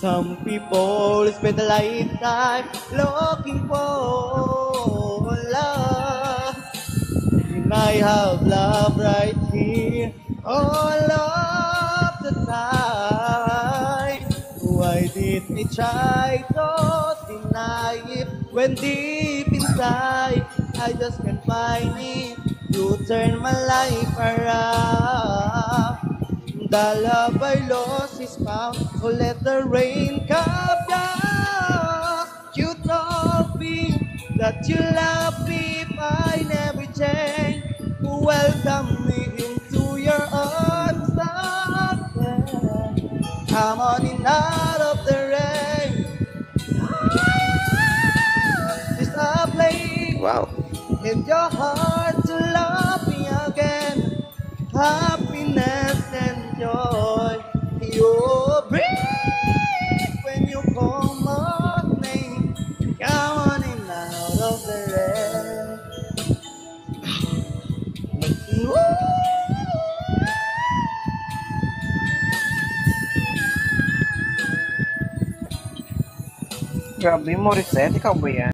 Some people spend a lifetime looking for love. And I have love right here all of the time. Why did I try to deny it when deep inside I just can't find it? You turn my life around. The love I lost is found, so let the rain come down. You told me that you love me if I never change. Welcome me into your arms again. Come on in out of the rain. It's a place Wow. in your heart to love me again. Happiness and joy you bring when you call my name. Come on in out of the rain. Woo! Grabe, Morissette, ikaw ba yan?